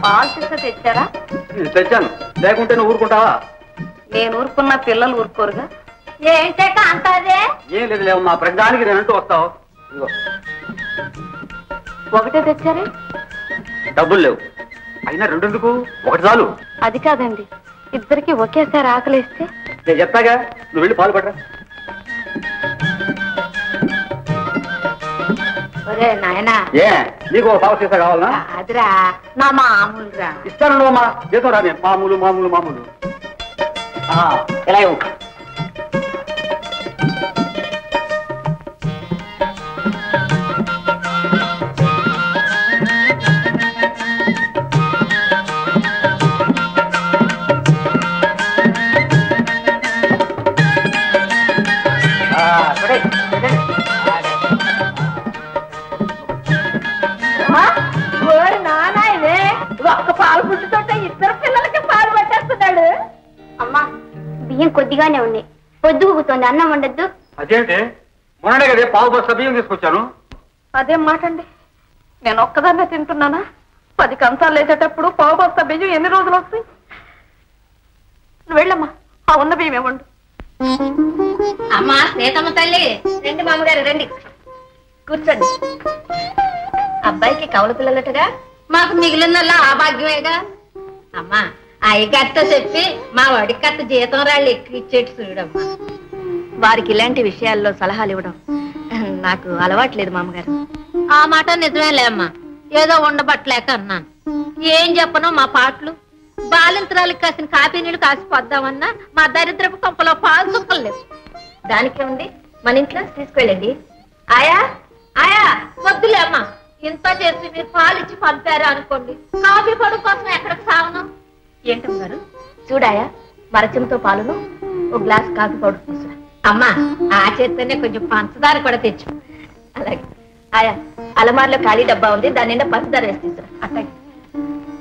పాలు తీస్తే తెచ్చారా? తెచ్చాను, లేకుంటే నువ్వు ఊరుకుంటావా? నేను ఊరుకున్న పిల్లలు ఊరుకోరుగా. ఏంటే అంటారే? ఏం లేదు లేవు, మా ప్రజానికి నేనంటూ వస్తావు. ఒకటే తెచ్చారే? డబ్బులు లేవు, అయినా రెండెందుకు, ఒకటి చాలు. అది కాదండి, ఇద్దరికి ఒకేసారి ఆకలిస్తే. నేను చెప్తాగా, నువ్వు వెళ్ళి పాలు పట్టరా. ఒరే నాయనా, ఏ నీకు పావు సీసా కావాలనా? అదిరా నా మామూలురా. ఇస్తాను నువ్వు అమ్మా, చేద్దాం రా. నేను మామూలు మామూలు మామూలు ఎలా ఇవ్వు. నానాయనే ఒక్క పాలు పుట్టుతుంటే ఇద్దరు పిల్లలకి పాలు పట్టేస్తున్నాడు. అమ్మా బియ్యం కొద్దిగానే ఉన్నాయి, పొద్దు ఊగుతోంది, అన్నం వండద్దు. అదేంటి, మొన్ననే కదే పావు బస్తా బియ్యం తీసుకొచ్చాను. అదేం మాట అండి, నేను ఒక్కదాన్నే తింటున్నానా? 10 కంచాలు వేసేటప్పుడు పావు బస్తా బియ్యం ఎన్ని రోజులు వస్తాయి? నువ్వు వెళ్ళమ్మా, ఆ ఉన్న బియ్యం ఏమండు. అమ్మా సీతమ్మ తల్లి, రండి మామగారు రండి, కూర్చోండి. అబ్బాయికి కవల పిల్లలటగా, మాకు మిగిలిందల్లా ఆ భాగ్యమేగా. అమ్మా అయ్యగారితో చెప్పి మా వాడికి కట్ట జీతం రాళ్ళు ఎక్కువ ఇచ్చేట్టు చూడమ్మా. వారికి ఇలాంటి విషయాల్లో సలహాలు ఇవ్వడం నాకు అలవాట్లేదు మామగారు. ఆ మాట నిజమేలే అమ్మా, ఏదో ఉండబట్టలేక అన్నాను. ఏం చెప్పను, మా పాటలు బాలింతరాలకు కాసిన కాపీ నీళ్ళు కాసిపోద్దామన్నా మా దరిద్రపు కొంపలో పాలు చుక్కలు లేవు. దానికే ఉంది, మన ఇంట్లో తీసుకెళ్ళండి. ఆయా ఆయా వద్దులే అమ్మా, ఇంత చేసి మీరు పాలు ఇచ్చి పంపారా అనుకోండి, కాఫీ పొడి కోసం ఎక్కడికి సావను. ఏంటమ్మ గారు, చూడాయా మరచంతో పాలును ఒక గ్లాస్ కాఫీ పౌడర్ తీసుకురా. అమ్మా ఆ చేత్తోనే కొంచెం పంచదార కూడా తెచ్చు. అలాగే. ఆయా అలమార్లో ఖాళీ డబ్బా ఉంది, దాని నిండా పంచదార వేసి తీసుకురా. అట్లాగే.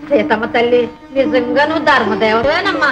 సీతమ్మ తల్లి, నిజంగా నువ్వు ధర్మదేవరేనమ్మా.